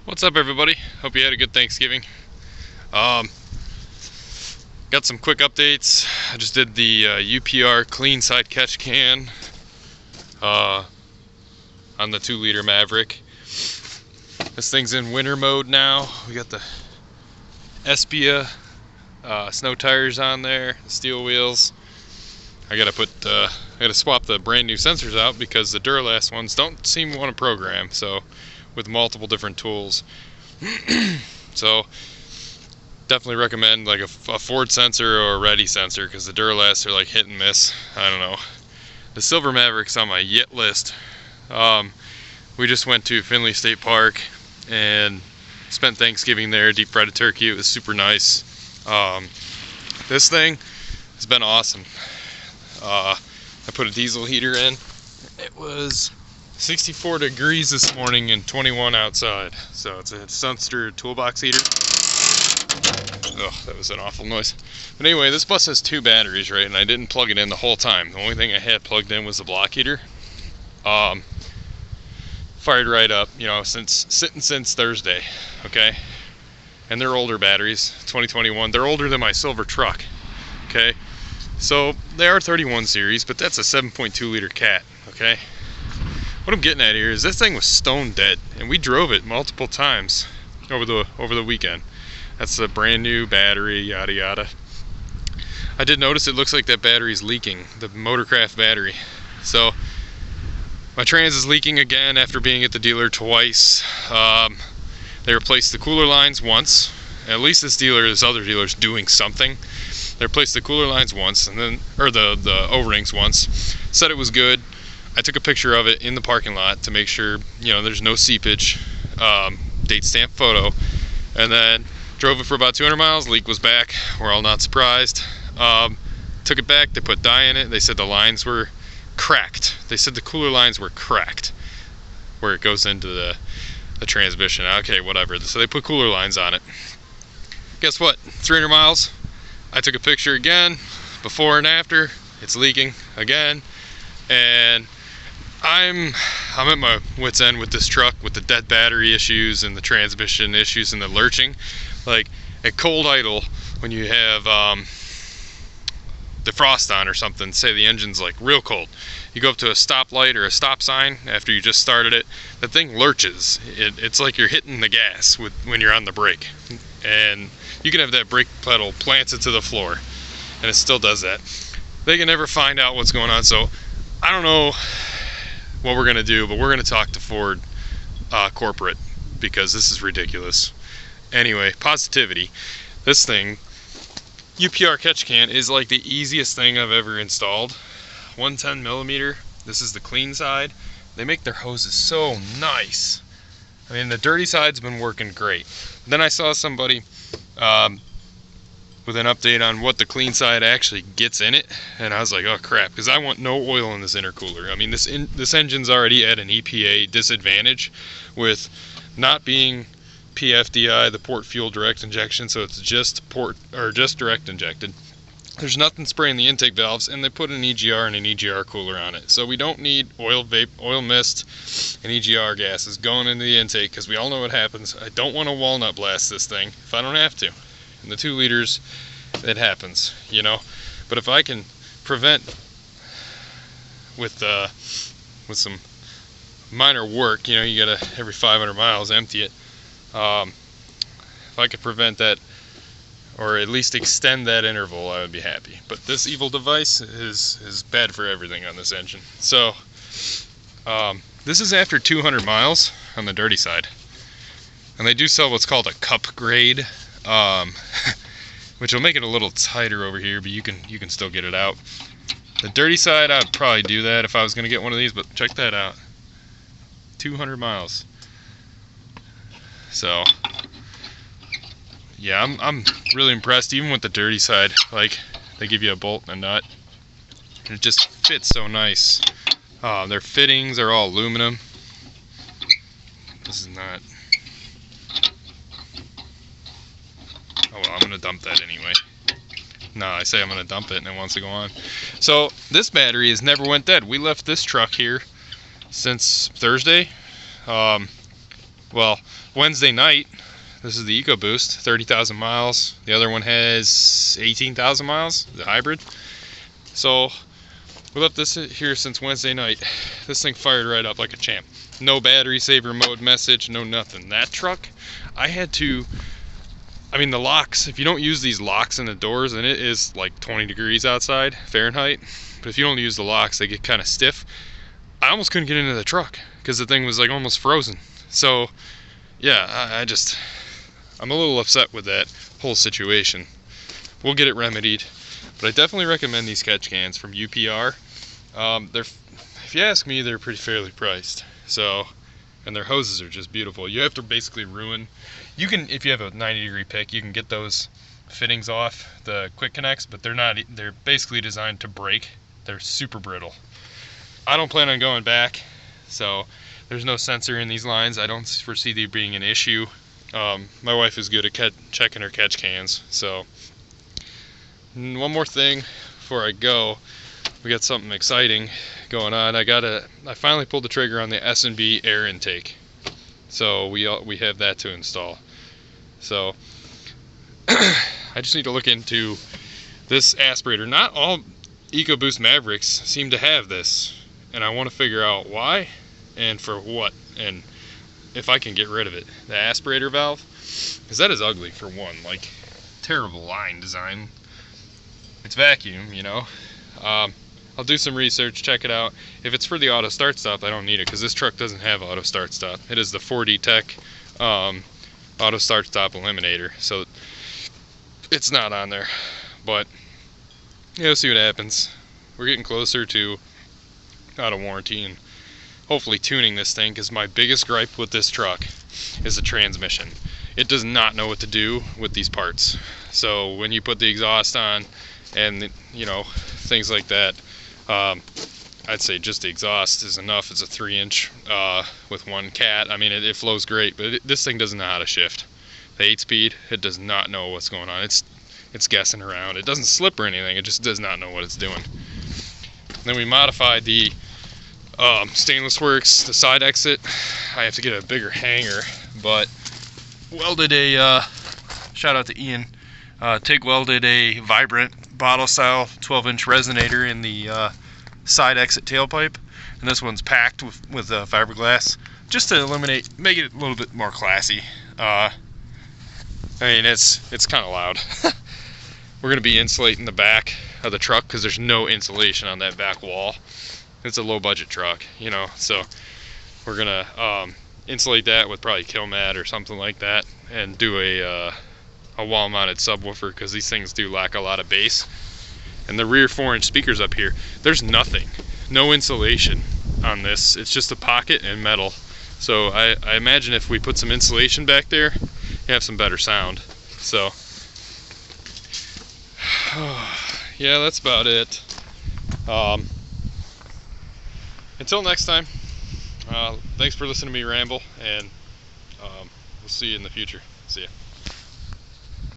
What's up, everybody? Hope you had a good Thanksgiving. Got some quick updates. I just did the UPR clean side catch can on the 2-liter Maverick. This thing's in winter mode now. We got the Espia snow tires on there, the steel wheels. I gotta swap the brand new sensors out because the Duralast ones don't seem to want to program. So, with multiple different tools, so definitely recommend like a Ford sensor or a Ready sensor because the Duralast are like hit and miss. I don't know. The Silver Maverick's on my yet list. We just went to Findlay State Park and spent Thanksgiving there. Deep fried a turkey. It was super nice. This thing has been awesome. I put a diesel heater in. It was 64 degrees this morning and 21 outside. So it's a Sunster toolbox heater. Oh, that was an awful noise. But anyway, this bus has 2 batteries, right? And I didn't plug it in the whole time. The only thing I had plugged in was the block heater. Fired right up, since Thursday, okay? And they're older batteries, 2021. They're older than my silver truck, okay? So they are 31 series, but that's a 7.2 liter cat, okay? What I'm getting at here is this thing was stone dead, and we drove it multiple times over the weekend. That's a brand new battery, yada yada. I did notice it looks like that battery's leaking, the Motorcraft battery. So my trans is leaking again after being at the dealer twice. They replaced the cooler lines once. At least this other dealer's doing something. They replaced the cooler lines once, and then, or the O-rings once. Said it was good. I took a picture of it in the parking lot to make sure, there's no seepage. Date stamp photo. And then drove it for about 200 miles. Leak was back. We're all not surprised. Took it back. They put dye in it. They said the lines were cracked. They said the cooler lines were cracked where it goes into the transmission. Okay, whatever. So they put cooler lines on it. Guess what? 300 miles. I took a picture again, before and after. It's leaking again. And I'm at my wit's end with this truck, with the dead battery issues and the transmission issues and the lurching. Like at cold idle, when you have defrost on or something, say the engine's like real cold, you go up to a stoplight or a stop sign after you just started it, the thing lurches. It's like you're hitting the gas when you're on the brake, and you can have that brake pedal planted to the floor and it still does that. They can never find out what's going on. So I don't know what we're gonna do, but we're gonna talk to Ford corporate because this is ridiculous. Anyway, positivity. This thing, UPR catch can, is like the easiest thing I've ever installed. 110 millimeter. This is the clean side. They make their hoses so nice. I mean, the dirty side's been working great. Then I saw somebody with an update on what the clean side actually gets in it, and I was like, oh crap, because I want no oil in this intercooler. I mean, this engine's already at an EPA disadvantage with not being PFDI, the port fuel direct injection, so it's just direct injected. There's nothing spraying the intake valves, and they put an EGR and an EGR cooler on it. So we don't need oil mist and EGR gases going into the intake, because we all know what happens. I don't want to walnut blast this thing if I don't have to. In the 2 liters, it happens, But if I can prevent with some minor work, you gotta every 500 miles empty it. If I could prevent that, or at least extend that interval, I would be happy. But this evil device is bad for everything on this engine. So this is after 200 miles on the dirty side, and they do sell what's called a cup grade, which will make it a little tighter over here, but you can still get it out. The dirty side, I'd probably do that if I was going to get one of these, but check that out. 200 miles. So yeah, I'm really impressed, even with the dirty side. Like, they give you a bolt and a nut, and it just fits so nice. Their fittings are all aluminum. This is not. Oh well, I'm gonna dump that anyway. No, I say I'm gonna dump it and it wants to go on. So this battery has never went dead. We left this truck here since Thursday. Well, Wednesday night, this is the EcoBoost, 30,000 miles. The other one has 18,000 miles, the hybrid. So we left this here since Wednesday night. This thing fired right up like a champ. No battery saver mode message, no nothing. That truck, I had to, I mean the locks, if you don't use these locks in the doors, and it is like 20 degrees outside, Fahrenheit, but if you don't use the locks, they get kind of stiff. I almost couldn't get into the truck because the thing was like almost frozen. So yeah, I'm a little upset with that whole situation. We'll get it remedied, but I definitely recommend these catch cans from UPR. If you ask me, they're pretty fairly priced. So, and their hoses are just beautiful. You have to basically ruin, you can, if you have a 90-degree pick, you can get those fittings off the quick connects, but they're basically designed to break. They're super brittle. I don't plan on going back, so there's no sensor in these lines. I don't foresee there being an issue. My wife is good at checking her catch cans. So one more thing before I go, we got something exciting going on. I finally pulled the trigger on the S&B air intake, so we have that to install. So I just need to look into this aspirator. Not all EcoBoost Mavericks seem to have this, and I want to figure out why and for what, and if I can get rid of it. The aspirator valve, because that is ugly for one, like terrible line design. It's vacuum, you know. I'll do some research, check it out. If it's for the auto start stop, I don't need it because this truck doesn't have auto start stop. It is the 4D Tech auto start stop eliminator, so it's not on there. But yeah, we'll see what happens. We're getting closer to out of warranty and hopefully tuning this thing, because my biggest gripe with this truck is the transmission. It does not know what to do with these parts. So when you put the exhaust on and you know, things like that, I'd say just the exhaust is enough. It's a 3-inch with one cat. I mean, it flows great, but this thing doesn't know how to shift. The 8-speed, it does not know what's going on. It's guessing around. It doesn't slip or anything. It just does not know what it's doing. Then we modified the stainless works, the side exit. I have to get a bigger hanger, but welded a shout out to Ian. TIG welded a Vibrant bottle style 12-inch resonator in the side exit tailpipe, and this one's packed with fiberglass just to make it a little bit more classy. I mean, it's kind of loud. We're gonna be insulating the back of the truck because there's no insulation on that back wall. It's a low budget truck, you know, so we're gonna insulate that with probably kill mat or something like that, and do a wall mounted subwoofer, because these things do lack a lot of bass. And the rear 4-inch speakers up here, there's nothing, no insulation on this. It's just a pocket and metal. So I imagine if we put some insulation back there, you have some better sound. So yeah, that's about it. Until next time, thanks for listening to me ramble, and we'll see you in the future. See ya.